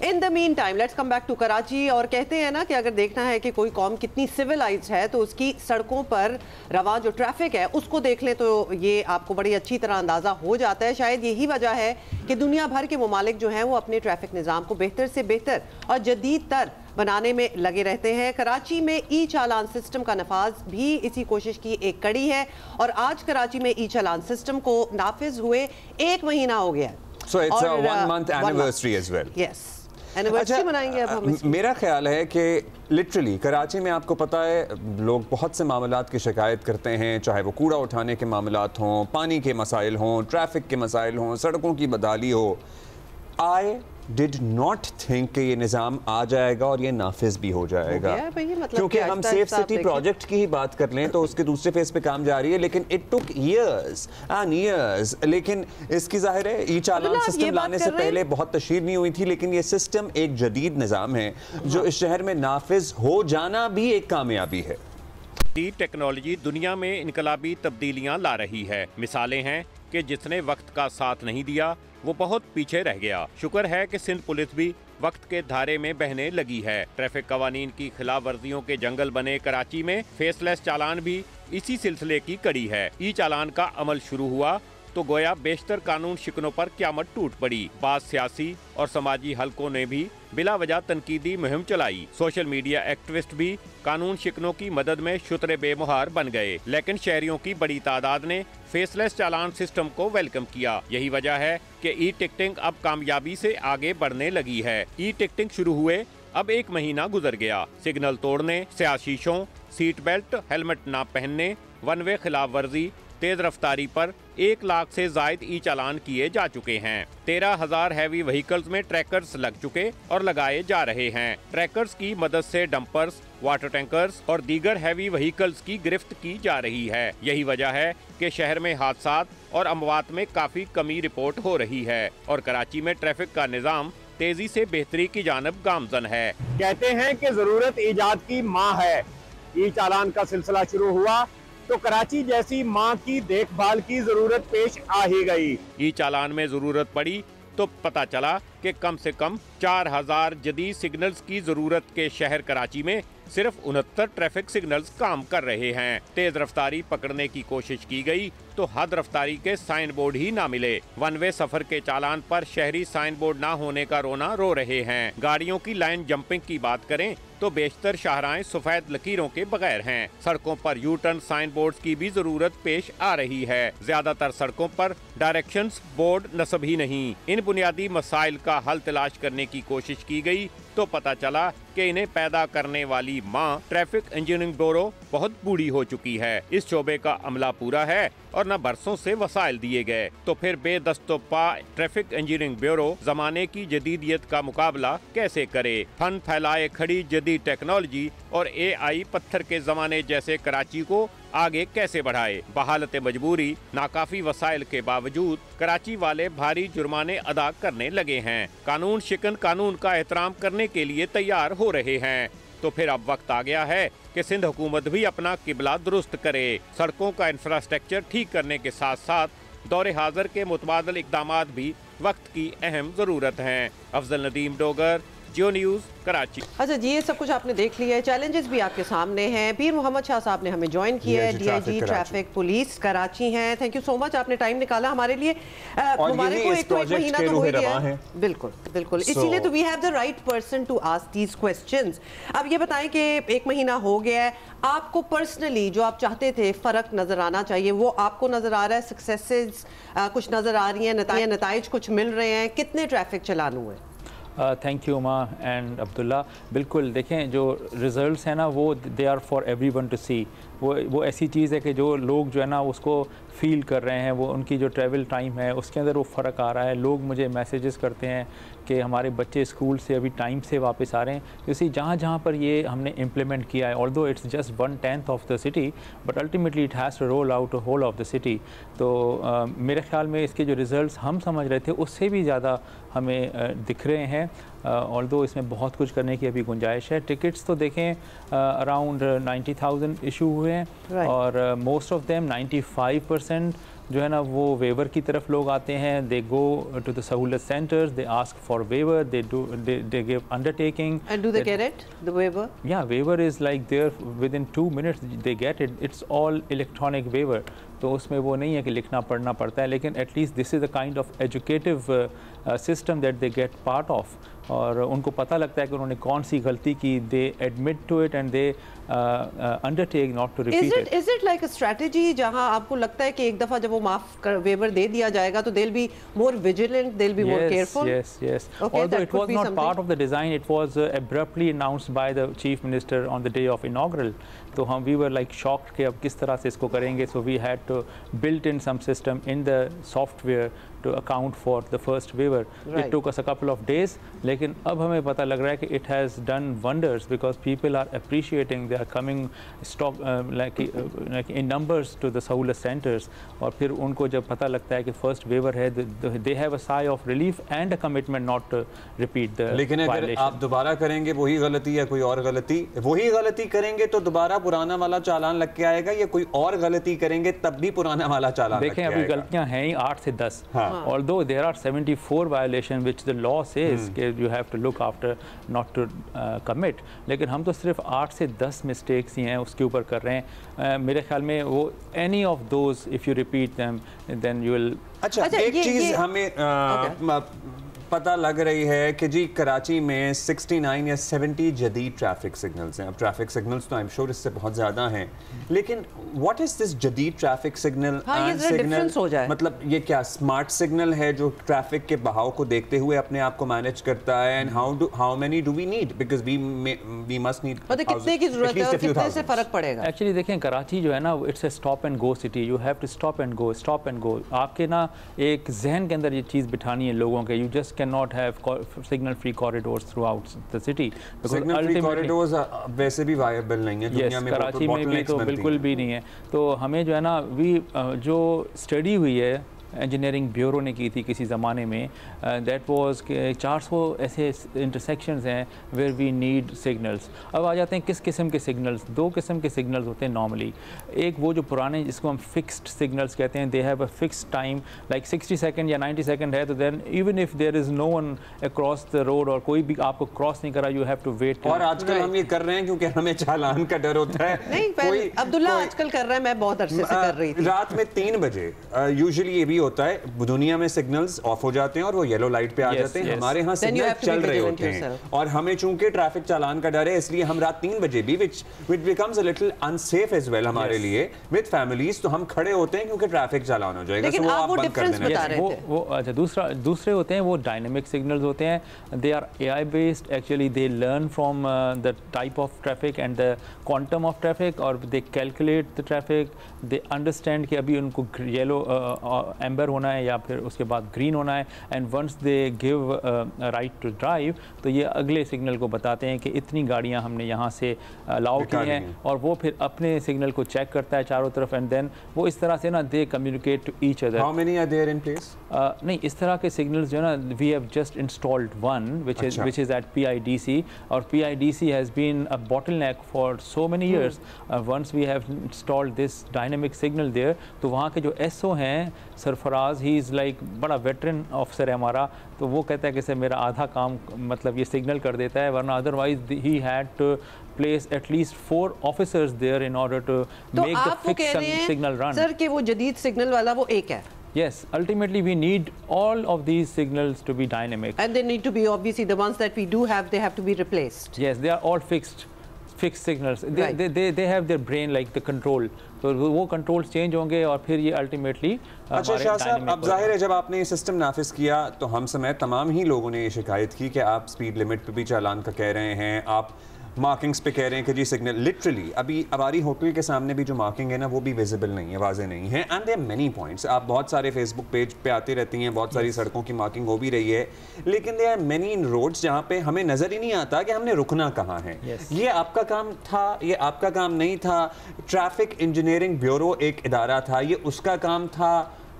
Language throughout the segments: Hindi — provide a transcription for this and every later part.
In the meantime let's come back to Karachi. और कहते हैं ना कि अगर देखना है कि कोई कौम कितनी सिविलाइज्ड है तो उसकी सड़कों पर रवा जो ट्रैफिक है उसको देख लें तो ये आपको बड़ी अच्छी तरह अंदाज़ा हो जाता है। शायद यही वजह है कि दुनिया भर के ममालिक जो हैं वो अपने ट्रैफिक निज़ाम को बेहतर से बेहतर और जदीद तर बनाने में लगे रहते हैं। कराची में ई चालान सिस्टम का नफाज भी इसी कोशिश की एक कड़ी है और आज कराची में ई चालान सिस्टम को नाफिज हुए 1 महीना हो गया। So it's a 1 month anniversary as well. Yes. Anniversary मनाएंगे अब हम। मेरा ख्याल है कि लिटरली कराची में आपको पता है लोग बहुत से मामलात की शिकायत करते हैं, चाहे वो कूड़ा उठाने के मामलात हों, पानी के मसाइल हों, ट्रैफिक के मसाइल हों, सड़कों की बदहाली हो। आई डिड नॉट थिंक कि ये निज़ाम आ जाएगा और ये नाफिज भी हो जाएगा, मतलब क्योंकि हम सेफ सिटी प्रोजेक्ट की ही बात कर लें तो उसके दूसरे फेज पे काम जारी है, लेकिन it took years and years. लेकिन इसकी जाहिर है ई चालान सिस्टम लाने से पहले बहुत तशहीर नहीं हुई थी, लेकिन ये सिस्टम एक जदीद निज़ाम है जो इस शहर में नाफिज हो जाना भी एक कामयाबी है। टेक्नोलॉजी दुनिया में इनकलाबी तब्दीलियां ला रही है। मिसालें हैं कि जिसने वक्त का साथ नहीं दिया वो बहुत पीछे रह गया। शुक्र है कि सिंध पुलिस भी वक्त के धारे में बहने लगी है। ट्रैफिक कवानीन की खिलाफ वर्जियों के जंगल बने कराची में फेसलेस चालान भी इसी सिलसिले की कड़ी है। ई चालान का अमल शुरू हुआ तो गोया बेशतर कानून शिकनों पर क़यामत टूट पड़ी। बाज़ सियासी और समाजी हलकों ने भी बिला वजह तनकीदी मुहिम चलाई। सोशल मीडिया एक्टिविस्ट भी कानून शिकनों की मदद में शुतरे बेमुहार बन गए, लेकिन शहरियों की बड़ी तादाद ने फेसलेस चालान सिस्टम को वेलकम किया। यही वजह है कि ई टिकटिंग अब कामयाबी से आगे बढ़ने लगी है। ई टिकटिंग शुरू हुए अब 1 महीना गुजर गया। सिग्नल तोड़ने, स्याशीशों, सीट बेल्ट, हेलमेट ना पहनने, वन वे खिलाफ वर्जी, तेज रफ्तारी पर 1 लाख से जायद ई चालान किए जा चुके हैं। 13,000 हैवी व्हीकल्स में ट्रैकर्स लग चुके और लगाए जा रहे हैं। ट्रैकर्स की मदद से डंपर्स, वाटर टैंकर्स और दीगर हैवी व्हीकल्स की गिरफ्त की जा रही है। यही वजह है कि शहर में हादसात और अमवात में काफी कमी रिपोर्ट हो रही है और कराची में ट्रैफिक का निजाम तेजी से बेहतरी की जानब गामजन है। कहते हैं कि जरूरत ईजाद की माँ है। ई चालान का सिलसिला शुरू हुआ तो कराची जैसी माँ की देखभाल की जरूरत पेश आ ही गई। ई चालान में जरूरत पड़ी तो पता चला कि कम से कम 4000 जदीद सिग्नल्स की जरूरत के शहर कराची में सिर्फ 69 ट्रैफिक सिग्नल्स काम कर रहे हैं। तेज रफ्तारी पकड़ने की कोशिश की गई तो हद रफ्तारी के साइन बोर्ड ही ना मिले। वन वे सफर के चालान पर शहरी साइन बोर्ड ना होने का रोना रो रहे हैं। गाड़ियों की लाइन जंपिंग की बात करें तो बेशतर शाहराएं सफेद लकीरों के बगैर हैं। सड़कों पर यू टर्न साइन बोर्ड्स की भी जरूरत पेश आ रही है। ज्यादातर सड़कों पर डायरेक्शंस बोर्ड नस्ब ही नहीं। इन बुनियादी मसाइल का हल तलाश करने की कोशिश की गई तो पता चला कि इन्हें पैदा करने वाली माँ ट्रैफिक इंजीनियरिंग ब्यूरो बहुत बूढ़ी हो चुकी है। इस शोबे का अमला पूरा है और न बरसों से वसाइल दिए गए, तो फिर बेदस्तोपा ट्रैफिक इंजीनियरिंग ब्यूरो जमाने की जदीदियत का मुकाबला कैसे करे। फन फैलाए खड़ी जदीद टेक्नोलॉजी और AI पत्थर के जमाने जैसे कराची को आगे कैसे बढ़ाए। बहालत मजबूरी नाकाफी वसाइल के बावजूद कराची वाले भारी जुर्माने अदा करने लगे हैं। कानून शिकन कानून का एहतराम करने के लिए तैयार हो रहे हैं। तो फिर अब वक्त आ गया है कि सिंध हुकूमत भी अपना किबला दुरुस्त करे। सड़कों का इंफ्रास्ट्रक्चर ठीक करने के साथ साथ दौरे हाजिर के मुतबादल इक़दामात भी वक्त की अहम जरूरत हैं। अफजल नदीम डोगर, जियो न्यूज़, कराची। अच्छा जी, ये सब कुछ आपने देख लिया है, चैलेंजेस भी आपके सामने हैं। पीर मोहम्मद शाह साहब ने हमें ज्वाइन किया है, DIG ट्रैफिक पुलिस कराची हैं। थैंक यू सो मच, आपने टाइम निकाला हमारे लिए। हमारे को एक महीना तो हो ही गया है। बिल्कुल बिल्कुल, इसीलिए तो we have the right person to ask these questions. अब ये बताएं कि 1 महीना हो गया है, आपको पर्सनली जो आप चाहते थे फ़र्क नज़र आना चाहिए वो आपको नज़र आ रहा है? सक्सेसेस कुछ नज़र आ रही हैं, नताइज कुछ मिल रहे हैं? कितने ट्रैफिक चलान हुए? Thank you Uma and Abdullah. बिल्कुल देखें, जो रिज़ल्ट्स हैं ना वो they are for everyone to see. वो ऐसी चीज़ है कि जो लोग जो है ना उसको फ़ील कर रहे हैं, वो उनकी जो ट्रैवल टाइम है उसके अंदर वो फ़र्क आ रहा है। लोग मुझे मैसेजेस करते हैं कि हमारे बच्चे स्कूल से अभी टाइम से वापस आ रहे हैं। तो इसी जहाँ जहाँ पर ये हमने इम्प्लीमेंट किया है, although it's just 1/10 of the city but ultimately it has to roll out whole of the city. तो मेरे ख्याल में इसके जो रिज़ल्ट्स हम समझ रहे थे उससे भी ज़्यादा हमें दिख रहे हैं। ऑल्दो इसमें बहुत कुछ करने की अभी गुंजाइश है। टिकट्स तो देखें अराउंड 90,000 इशू हुए हैं और मोस्ट ऑफ देम 95% जो है ना वो वेवर की तरफ लोग आते हैं, they go to the Sahulat centres, they ask for waiver, they give undertaking. And do they get it the waiver? Yeah, waiver is like there within 2 minutes they get it. It's all electronic waiver, तो उसमें वो नहीं है कि लिखना पढ़ना पड़ता है, लेकिन at least this is a kind of educative system that they get part of, और उनको पता लगता है कि उन्होंने कौन सी गलती की, they admit to it and they undertake not to repeat it. Is it like a strategy जहां आपको लगता है कि एक दफा जब वो माफ वेवर दे दिया जाएगा तो they'll be more vigilant, they'll be more careful? Yes. Okay, although it was not part of the design, it was abruptly announced by the chief minister on the day of inaugural. तो हम we were like shocked कि अब किस तरह से इसको करेंगे, so we had to build in some system in the software to account for the first waiver. Right. It took us a couple of days, लेकिन अब हमें पता लग रहा है कि it has done wonders because people are appreciating, they are coming like in numbers to the सहूलत centers, और फिर उनको जब पता लगता है कि first waiver है, they have a sigh of relief and a commitment not to repeat the लेकिन अगर आप दोबारा करेंगे वही गलती या कोई और गलती, वही गलती करेंगे तो दोबारा पुराना वाला चालान लग के आएगा, या कोई और गलती करेंगे तब भी पुराना वाला चालान लग के आएगा? देखें, अभी गलतियां हैं ही 8 से 10, although there are 74 violation which the law says कि you have to look after not to commit, लेकिन हम तो सिर्फ 8 से 10 मिस्टेक्स ही हैं उसके ऊपर कर रहे हैं। मेरे ख्याल में वो any of those if you repeat them then you will। अच्छा, एक चीज़ हमें पता लग रही है कि जी कराची में 69 या 70 जदीद ट्रैफिक सिग्नल्स हैं। अब ट्रैफिक सिग्नल्स तो आई एम श्योर इससे बहुत ज़्यादा हैं, लेकिन व्हाट इज़ दिस जदीद ट्रैफिक सिग्नल एंड सिग्नल? मतलब ये क्या स्मार्ट सिग्नल है जो ट्रैफिक के बहाव को देखते हुए अपने आप को मैनेज करता है? And how many do we need, because we must need कितने की ज़रूरत है, कितने से फ़र्क पड़ेगा? एक्चुअली देखें, कराची जो है ना, it's a stop and go city, you have to stop and go. आपके ना एक जहन के अंदर ये चीज़ बिठानी है लोगों के, you just cannot have signal free corridors throughout the city, because signal free corridors वैसे भी viable नहीं है दुनिया में, कराची में भी तो बिल्कुल भी नहीं है। तो हमें जो है ना, जो स्टडी हुई है इंजीनियरिंग ब्यूरो ने की थी किसी ज़माने में, दैट वाज कि 400 ऐसे इंटरसेक्शंस हैं वेयर वी नीड सिग्नल्स। अब आ जाते हैं किस किस्म के सिग्नल्स। 2 किस्म के सिग्नल्स होते हैं नॉर्मली। एक वो जो पुराने जिसको हम फिक्स्ड सिग्नल्स कहते हैं, they have a fixed time, like 60 second या 90 सेकंड है, तो then even if there is no one across the road और कोई भी आपको क्रॉस नहीं करा, यू हैव टू वेट। और आजकल हम ये कर रहे हैं क्योंकि हमें चालान का डर होता है। नहीं, अब्दुल्ला आजकल कर रहा है, मैं बहुत अरसे से कर रही थी। रात में 3 बजे यूजुअली ये भी होता है, दुनिया में सिग्नल्स ऑफ हो जाते हैं और वो येलो लाइट पे आ जाते हैं। हमारे यहाँ सिग्नल चल रहे होते हैं, और हमें चूंकि ट्रैफिक चालान का डर है, इसलिए हम रात 3 बजे भी which becomes a little unsafe as well हमारे लिए with families, तो हम खड़े होते हैं क्योंकि ट्रैफिक चालान हो जाएगा। लेकिन आप वो डिफरेंस बता रहे थे। वो अच्छा, दूसरे होते हैं वो डायनेमिक सिग्नल्स होते हैं, they are AI based, actually they learn from the type of traffic and the quantum of traffic, और they calculate the traffic, they understand कि अभी उनको येलो एम्बर होना है या फिर उसके बाद ग्रीन होना है, and once they give right to drive, तो ये अगले सिग्नल को बताते हैं कि इतनी गाड़ियां हमने यहाँ से अलाउ की हैं, और वो फिर अपने सिग्नल को चेक करता है चारों तरफ, एंड देन वो इस तरह से ना they communicate to each other. How many are there in place? नहीं, इस तरह के सिग्नल्स जो है ना, we have just installed one which is at PIDC, और PIDC has been a bottleneck for so many years. Once we have installed this dynamic signal there, तो वहाँ के जो SO हैं सरफराज, ही इज़ लाइक बड़ा वेटरन ऑफिसर है हमारा, तो वो कहता है कि सर मेरा आधा काम मतलब ये सिग्नल कर देता है, वरना अदरवाइज ही had to place at least 4 officers there in order to make the fixed signal run. Sir कि वो जदीद सिग्नल वाला वो एक है। Yes, ultimately we need all of these signals to be dynamic. And they need to be, obviously the ones that we do have, they have to be replaced. Yes, they are all fixed signals. They have their brain like the control. तो वो कंट्रोल्स चेंज होंगे और फिर ये अल्टीमेटली। अच्छा शाह साहब, अब जाहिर है जब आपने ये सिस्टम नाफिज किया तो हम समेत तमाम ही लोगों ने ये शिकायत की कि आप स्पीड लिमिट पे भी चालान का कह रहे हैं, आप मार्किंग्स पे कह रहे हैं कि जी सिग्नल लिटरली अभी अबारी होटल के सामने भी जो मार्किंग है ना वो भी विजिबल नहीं है, वाज़ेह नहीं है। एंड देयर मेनी पॉइंट्स, आप बहुत सारे फेसबुक पेज पे आती रहती हैं, बहुत सारी सड़कों की मार्किंग हो भी रही है, लेकिन there are many in roads जहाँ पे हमें नज़र ही नहीं आता कि हमने रुकना कहाँ है। ये आपका काम था, ये आपका काम नहीं था। ट्रैफिक इंजीनियरिंग ब्यूरो एक इदारा था, ये उसका काम था,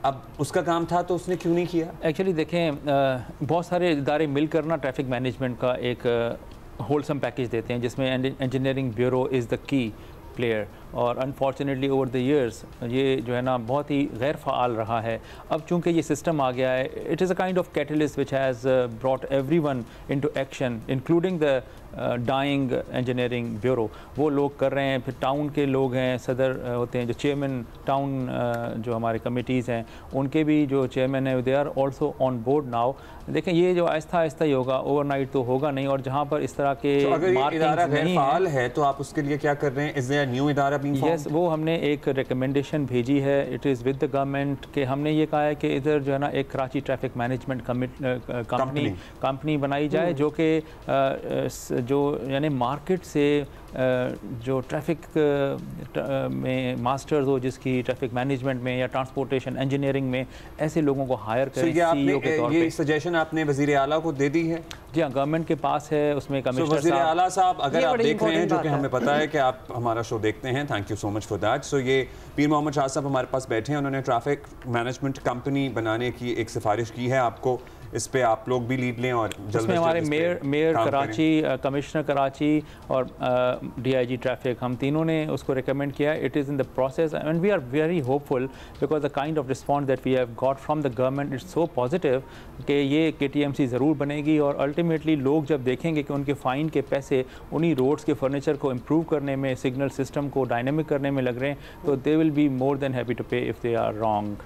अब उसका काम था तो उसने क्यों नहीं किया? एक्चुअली देखें, बहुत सारे इदारे मिलकर ना ट्रैफिक मैनेजमेंट का एक होलसम पैकेज देते हैं जिसमें engineering bureau is the key. Player और अनफॉर्चुनेटली ओवर द ईयर्स ये जो है ना बहुत ही गैर फ़ाल रहा है। अब चूँकि ये सिस्टम आ गया है, it is a kind of catalyst which has brought everyone into action including the dying engineering bureau. वो लोग कर रहे हैं, फिर टाउन के लोग हैं, सदर होते हैं जो चेयरमैन टाउन जो हमारे कमिटीज़ हैं उनके भी जो चेयरमैन है they are also on board now. देखें ये जो आहिस्ता आहिस्ता ही होगा, ओवरनाइट तो होगा नहीं। और जहाँ पर इस तरह के अगर ये इदारा गैर-फ़ाल है तो आप उसके लिए क्या कर रहे हैं? इज़ देयर न्यू इदारा बीइंग फॉर्म्ड? यस, वो हमने एक रिकमेंडेशन भेजी है, it is with the government के हमने ये कहा है कि इधर जो है ना एक कराची ट्रैफिक मैनेजमेंट कंपनी बनाई जाए जो कि जो यानी मार्केट से जो ट्रैफिक में मास्टर्स हो, जिसकी ट्रैफिक मैनेजमेंट में या ट्रांसपोर्टेशन इंजीनियरिंग में ऐसे लोगों को हायर करें। CEO के तौर पे ये सजेशन आपने वज़ीर आला को दे दी है? जी हाँ, गवर्नमेंट के पास है, उसमें कमिश्नर वज़ीर आला साहब अगर आप देख रहे हैं, जो कि हमें पता है कि आप हमारा शो देखते हैं, thank you so much for that. So ये पीर मोहम्मद शाह साहब हमारे पास बैठे हैं, उन्होंने ट्रैफिक मैनेजमेंट कंपनी बनाने की एक सिफारिश की है आपको, इस पे आप लोग भी लीड लें और जल्द हमारे मेयर कराची, कमिश्नर कराची और DIG ट्रैफिक, हम तीनों ने उसको रिकमेंड किया। It is in the process and we are very hopeful because the kind of response that we have got from the government it's so positive कि ये KTMC ज़रूर बनेगी। और अल्टीमेटली लोग जब देखेंगे कि उनके फ़ाइन के पैसे उन्हीं रोड्स के फर्नीचर को इम्प्रूव करने में, सिग्नल सिस्टम को डायनेमिक करने में लग रहे हैं, तो they will be more than happy to pay if they are wrong.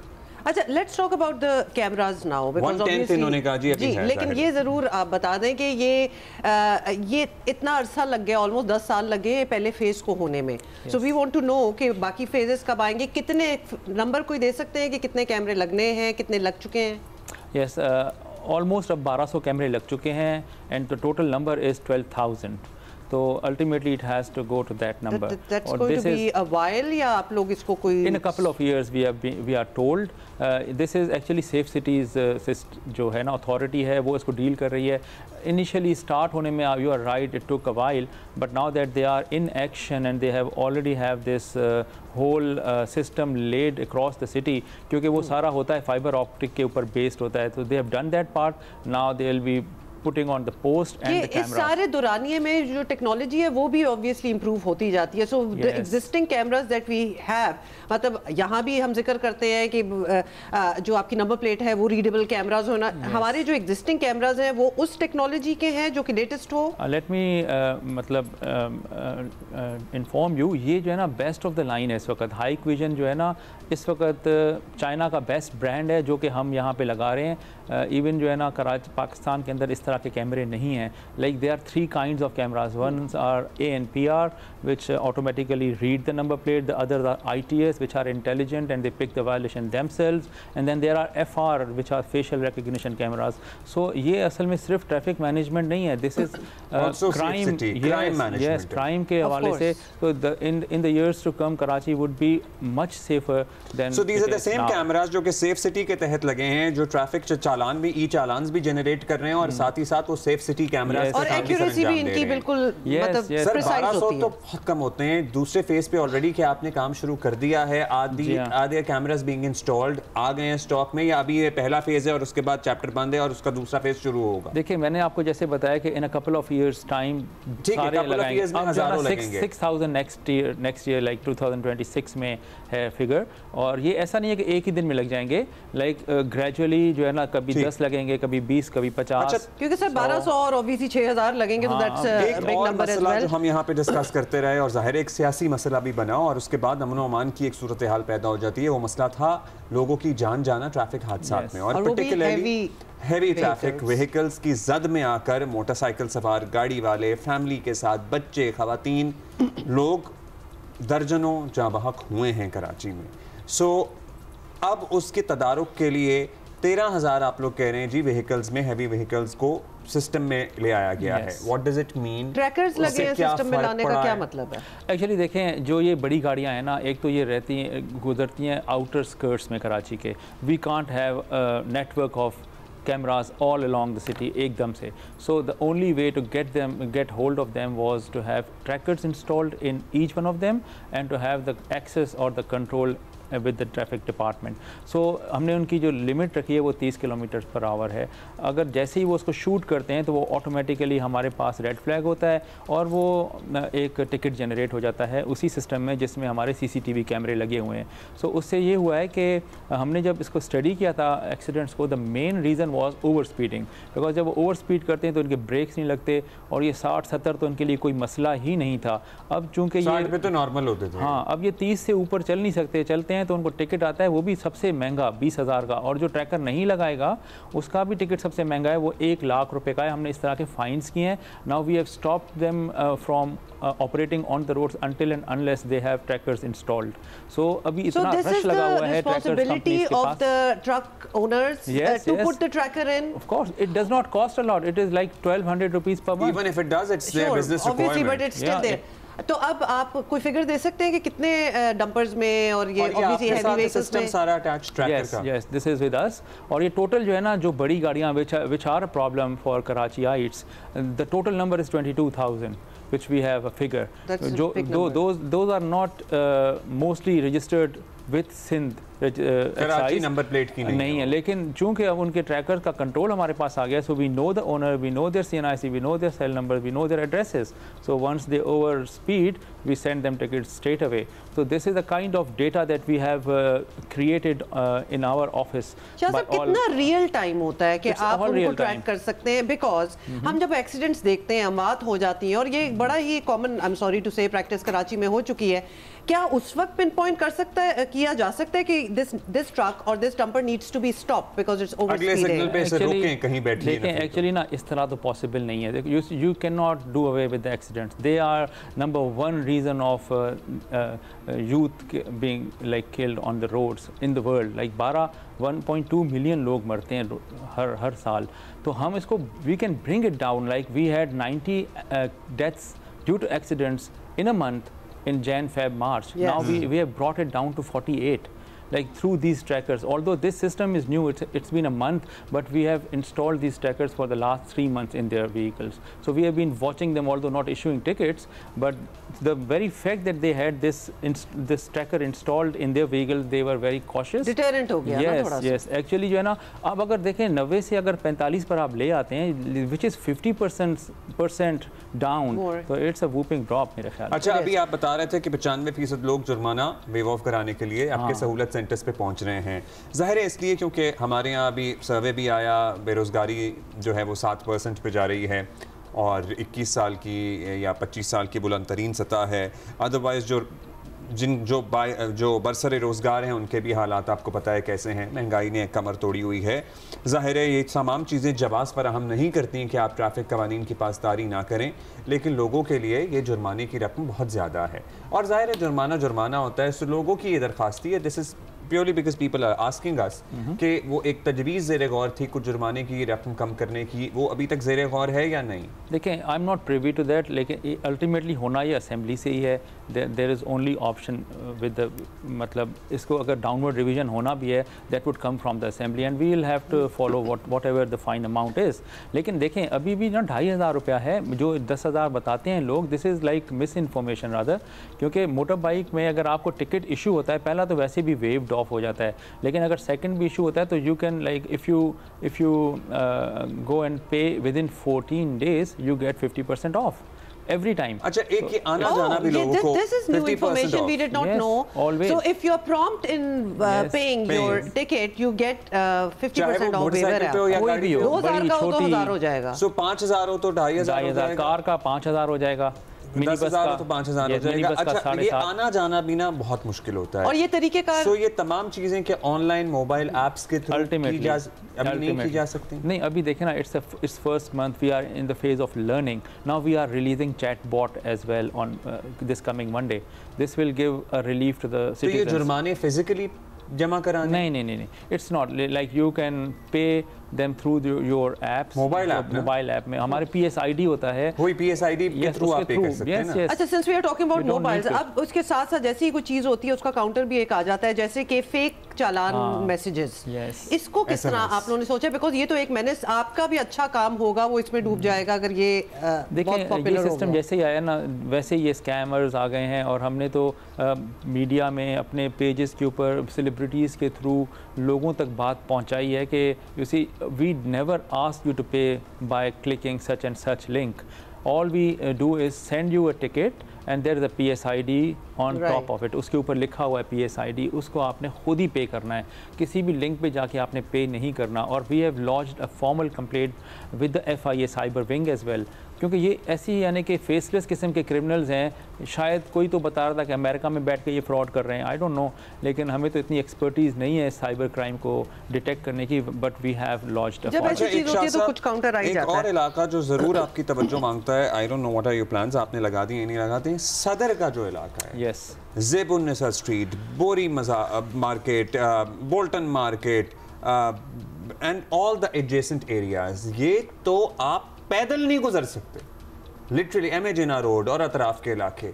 अच्छा, let's talk about the cameras now because obviously जी, लेकिन ये ज़रूर आप बता दें कि ये इतना अरसा लग गया, ऑलमोस्ट 10 साल लग गए पहले फेज़ को होने में। So we want to know कि बाकी फेजेस कब आएंगे, कितने नंबर कोई दे सकते हैं कि कितने कैमरे लगने हैं, कितने लग चुके हैं? यस, ऑलमोस्ट अब 1200 कैमरे लग चुके हैं and the total number is 12,000। तो ultimately it has to go to that number. That's going to be a while या आप लोग इसको कोई in a couple of years we are told this is actually Safe Cities जो है ना अथॉरिटी है वो इसको डील कर रही है। इनिशियली स्टार्ट होने में you are right it took a while but now that they are in action and they have already have this whole system laid across the city, क्योंकि वो सारा होता है फाइबर ऑप्टिक के ऊपर बेस्ड होता है, तो they have done that part, now they will be putting on the post and the camera. इस सारे दौरानिए में जो टेक्नोलॉजी है वो भी ऑब्वियसली इंप्रूव होती जाती है। So the existing cameras that we have, मतलब यहाँ भी हम जिक्र करते हैं कि जो आपकी नंबर प्लेट है वो रीडेबल कैमरास होना, हमारे जो एग्जिस्टिंग कैमरास हैं वो उस टेक्नोलॉजी के हैं जो कि लेटेस्ट हो। लेट मी मतलब इन्फॉर्म यू, ये जो है ना बेस्ट ऑफ द लाइन है इस वक्त। हाइक विजन जो है ना इस वक्त चाइना का बेस्ट ब्रांड है जो कि हम यहाँ पे लगा रहे हैं। इवन जो है ना कराची पाकिस्तान के अंदर इस तरह के कैमरे नहीं हैं। Like they are 3 kinds of cameras, one are ANPR which automatically read the number plate, the others are ITS which are intelligent and they pick the violation themselves, and then there are FR which are facial recognition cameras. So ये असल में सिर्फ ट्रैफिक मैनेजमेंट नहीं है, this is crime, yes crime के हवाले से। तो in the years to come Karachi would be much safer than so these are the same cameras जो कि सेफ सिटी के तहत लगे हैं, जो ट्रैफिक चालान भी ई-चालान भी जनरेट कर रहे हैं और साथ ही साथ वो सेफ सिटी कैमरास और एक्यूरेसी भी इनकी बिल्कुल मतलब प्रिसाइज होती है। तो बहुत कम होते हैं। दूसरे फेज पे ऑलरेडी क्या आपने काम शुरू कर दिया है? आधे कैमरास बीइंग इंस्टॉल्ड आ गए हैं स्टॉक में, या अभी ये पहला फेज है और उसके बाद चैप्टर बंद है और उसका दूसरा फेज शुरू होगा? देखिए मैंने आपको जैसे बताया कि in a couple of years time सारे लगाएंगे। 6000 नेक्स्ट ईयर लाइक 2026 में है फिगर, और ये ऐसा नहीं है कि एक ही दिन में लग जाएंगे, लाइक ग्रेजुअली जो है ना कभी 10 लगेंगे, कभी 20, कभी 50। क्योंकि सर 1200 और ऑब्वियसली 6000 लगेंगे, तो that's big number as well. हम यहाँ पे डिस्कस करते रहे और जाहिर एक सियासी मसला भी बना और उसके बाद अमन अमान की एक सूरत हाल पैदा हो जाती है। वो मसला था लोगों की जान जाना ट्रैफिक हादसात में, और पर्टिकुलरली हैवी ट्रैफिक व्हीकल्स की जद में आकर मोटरसाइकिल सवार, गाड़ी वाले, फैमिली के साथ बच्चे, खवातीन, लोग दर्जनों जाँ बहक हुए हैं कराची में। सो अब उसके तदारुक के लिए 13,000 आप लोग कह रहे हैं जी व्हीकल्स में, हैवी व्हीकल्स को सिस्टम में ले आया गया है। What does it mean? Trackers लगे हैं सिस्टम में लाने का क्या मतलब है? एक्चुअली देखें जो ये बड़ी गाड़ियां हैं ना, एक तो ये रहती हैं गुजरती हैं आउटर स्कर्ट्स में कराची के। We can't have network of cameras all along the city एकदम से। So the only way to get hold of them was to have trackers installed in each one of them and to have the access or the control with the traffic department. So हमने उनकी जो लिमिट रखी है वो 30 किलोमीटर पर आवर है। अगर जैसे ही वो उसको शूट करते हैं तो वो ऑटोमेटिकली हमारे पास रेड फ्लैग होता है और वो एक टिकट जनरेट हो जाता है उसी सिस्टम में जिसमें हमारे CCTV कैमरे लगे हुए हैं। सो उससे ये हुआ है कि हमने जब इसको स्टडी किया था एक्सीडेंट्स को, the main reason was over speeding, because जब वो ओवर स्पीड करते हैं तो उनके ब्रेक्स नहीं लगते और ये 60-70 तो उनके लिए कोई मसला ही नहीं था। अब चूँकि ये पे तो नॉर्मल होते थे, हाँ, अब ये 30 से ऊपर चल नहीं सकते, चलते हैं तो उनको टिकट आता है वो भी सबसे महंगा 20,000 का, और जो ट्रैकर नहीं लगाएगा उसका भी टिकट सबसे महंगा है, वो 1 लाख रुपए का है। हमने इस तरह के फाइन्स किए हैं। Now we have stopped them from operating on the roads until and unless they have trackers installed. So अभी इतना रश लगा हुआ है trackers companies के पास। So this is the responsibility of the truck owners to put the tracker in? Of course, it does not cost a lot. It is like 1,200 rupees per month. Even if it does, it's their business obviously, requirement. but it's still there. तो अब आप कोई फिगर दे सकते हैं कि कितने डंपर्स में और ये obviously heavy vehicles में सारा अटैच्ड ट्रैकर का? Yes, this is with us. और ये टोटल जो है ना, जो बड़ी गाड़ियाँ which are a problem for Karachiites, the total number is 22,000. Which we have a figure. Those are not mostly registered with Sindh Karachi number plate की नहीं है, लेकिन चूंकि अब उनके ट्रैकर का कंट्रोल हमारे पास आ गया, so we know the owner, we know their CNIC, we know their cell number, we know their addresses, so once they over speed we send them tickets straight away. So this is the kind of data that we have created in our office. Shah कितना रियल टाइम होता है कि आप उनको ट्रैक कर सकते हैं? बिकॉज हम जब एक्सीडेंट्स देखते हैं, अमवात हो जाती हैं, और ये बड़ा ही common, I am sorry to say, practice Karachi में हो चुकी है, क्या उस वक्त पिन पॉइंट कर सकता है, किया जा सकता है कि दिस ट्रक और this dumper needs to be stop because it's over अगले सिग्नल पे से रोकें, कहीं बैठिए? देखें, एक्चुअली ना इस तरह तो पॉसिबल नहीं है। You can not do away with the accidents. They are number 1 reason of youth being like killed on the roads in the world. Like 1.2 million लोग मरते हैं हर साल। तो हम इसको we can bring it down. Like we had 90 deaths due to accidents in a month in Jan, Feb, March. Yes. Now we have brought it down to 48. Like through these trackers, although this system is new, it's been a month, but we have installed these trackers for the last 3 months in their vehicles. So we have been watching them, although not issuing tickets, but the very fact that they had this tracker installed in their vehicle, they were very cautious. Deterrent हो गया ना थोड़ा सा। Yes, actually जो है ना, अब अगर देखें 90 से अगर 45 पर आप ले आते हैं, which is 50% down, तो it's a whooping drop मेरे ख्याल। अच्छा, अभी आप बता रहे थे कि 95% लोग जुर्माना वेव ऑफ कराने के लिए आपके सहूलत सेंटर्स पे पहुंच रहे हैं। ज़ाहिर है इसलिए क्योंकि हमारे यहाँ अभी सर्वे भी आया, बेरोज़गारी जो है वो 7% पे जा रही है और 21 साल की या 25 साल की बुलंद तरीन सतह है। अदरवाइज़ जो बरसरे रोज़गार हैं उनके भी हालात आपको पता है कैसे हैं, महंगाई ने कमर तोड़ी हुई है। ज़ाहिर है ये तमाम चीज़ें जवाज़ फराहम नहीं करती हैं कि आप ट्रैफिक कवानीन की पासदारी ना करें, लेकिन लोगों के लिए ये जुर्माने की रकम बहुत ज़्यादा है। और ज़ाहिर है जुर्माना होता है, सो लोगों की ये दरख्वास्त है, this is purely because people are asking us कि वो एक तजवीज़ ज़ेरे गौर थी कुछ जुर्माने की रकम कम करने की, वो अभी तक ज़ेरे गौर है या नहीं? देखें, I am not privy to that, लेकिन अल्टीमेटली होना ये असेंबली से ही है। There is only option with the, मतलब इसको अगर डाउनवर्ड रिवीजन होना भी है, that would come from the assembly and we will have to follow whatever the fine amount is. लेकिन देखें, अभी भी ना 2,500 रुपया है, जो 10,000 बताते हैं लोग, this is like miss information rather, क्योंकि मोटर बाइक में अगर आपको टिकट इशू होता है, पहला तो वैसे भी वेव्ड ऑफ हो जाता है, लेकिन अगर सेकंड भी इशू होता है तो you can like if you go and पे with in 14 days you get 50% off every time. अच्छा, एक ये आना जाना भी लोगों को this is new information we did not know. Always. So if you're prompt in paying your ticket, you get 50% off waiver. कोई भी हो, 2,000 का हो तो 1,000 हो जाएगा। सो 5,000 हो तो 2,500, कार का 5,000 हो जाएगा, 10,000 हो तो 5,000 हो जाएगा। अच्छा, ये आना जाना भी ना बहुत मुश्किल होता है, और ये तरीके का, सो ये तमाम चीजें के ऑनलाइन मोबाइल एप्स के थ्रू नहीं की जा सकती? नहीं, अभी देखें ना, it's first month, we are in the phase of learning now, we are releasing chat bot as well on this coming Monday, this will give a relief to the citizens. तो ये जुर्माने फिजिकली जमा कराने? नहीं, it's not like you can pay them through your apps. Mobile app में हमारे PSID होता है, वही PSID के थ्रू आप पे कर सकते हैं ना। अच्छा, since we are talking about mobiles, अब उसके साथ साथ जैसे ही कोई चीज होती है उसका काउंटर भी एक आ जाता है, जैसे कि फेक चालान मैसेजेस, इसको किस तरह आप लोगों ने सोचा? बिकॉज ये तो एक मैंने आपका भी अच्छा काम होगा, वो इसमें डूब जाएगा अगर ये बहुत पॉपुलर ये सिस्टम जैसे ही आया ना वैसे ही ये स्कैमर्स आ गए हैं। और हमने तो मीडिया में अपने पेजेस के ऊपर सेलिब्रिटीज़ के थ्रू लोगों तक बात पहुंचाई है कि you see we never ask you to pay by clicking such and such link, all we do is send you a ticket and there is a PSID on top of it, उसके ऊपर लिखा हुआ है PSID, उसको आपने खुद ही पे करना है, किसी भी लिंक पे जाके आपने पे नहीं करना। और we have lodged a formal complaint with the FIA cyber wing as well, क्योंकि ये ऐसी यानी कि फेसलेस किस्म के क्रिमिनल्स हैं। शायद कोई तो बता रहा था कि अमेरिका में बैठ के ये फ्रॉड कर रहे हैं, आई डोंट नो, लेकिन हमें तो इतनी एक्सपर्टीज़ नहीं है साइबर क्राइम को डिटेक्ट करने की, बट वी हैव लॉन्च्ड जब ऐसी चीज़ होती है तो कुछ काउंटर आ जाता है। एक और इलाका जो ज़रूर आपकी तवज्जो मांगता है, I don't know what are your plans, आपने लगा दी नहीं लगा दी, सदर का जो इलाका है, यस, ज़ेब-उन-निसा स्ट्रीट, बोरी market, Bolton market and all the adjacent areas, ये तो आप पैदल नहीं गुजर सकते, लिटरली MA जिन्ना रोड और अतराफ के इलाके।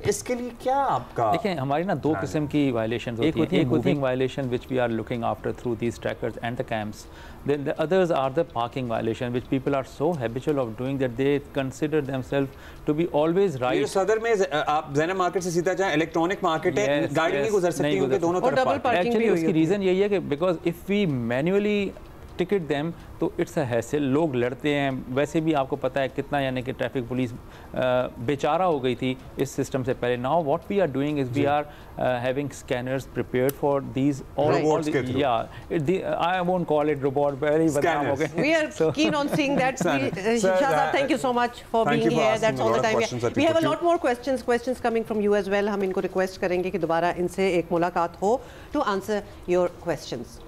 इसके लिए क्या आपका? देखें, हमारी ना दो किस्म की वायलेशंस होती हैं। एक होती है violation which we are looking after through these trackers and the camps, then the others are the parking violation which people are so habitual of doing that they consider themselves to be always right. ये सदर में आप ज़ैनब मार्केट से सीधा जाएं, इलेक्ट्रॉनिक मार्केट है, गाड़ी नहीं गुजर सकती क्योंकि दोनों तरफ पार्किंग है। उसकी रीज़न यही है कि because if we manually ticket them तो इट्स अ हैसल, लोग लड़ते हैं। वैसे भी आपको पता है कितना यानी कि ट्रैफिक पुलिस बेचारा हो गई थी इस सिस्टम से पहले। Now what we are doing is we are having scanners prepared for these all, या I won't call it robot, very बदनाम हो गए। We are keen on seeing that. Shahzad, thank you so much for being here, that's all the time we have a lot more questions coming from you as well. हम इनको रिक्वेस्ट करेंगे कि दोबारा इनसे एक मुलाकात हो टू आंसर योर क्वेश्चंस।